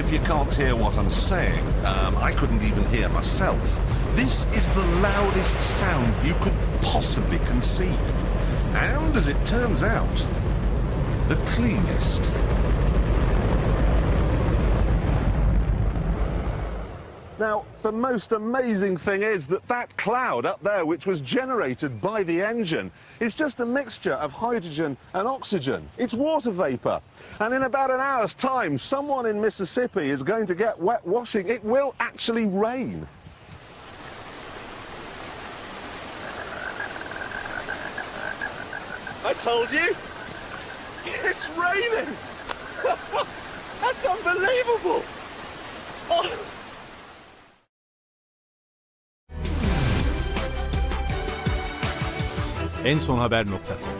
if you can't hear what I'm saying. I couldn't even hear myself. This is the loudest sound you could possibly conceive. And, as it turns out, the cleanest. Now, the most amazing thing is that that cloud up there, which was generated by the engine, is just a mixture of hydrogen and oxygen. It's water vapour. And in about an hour's time, someone in Mississippi is going to get wet washing. It will actually rain. I told you! It's raining! That's unbelievable! Oh. ensonhaber.com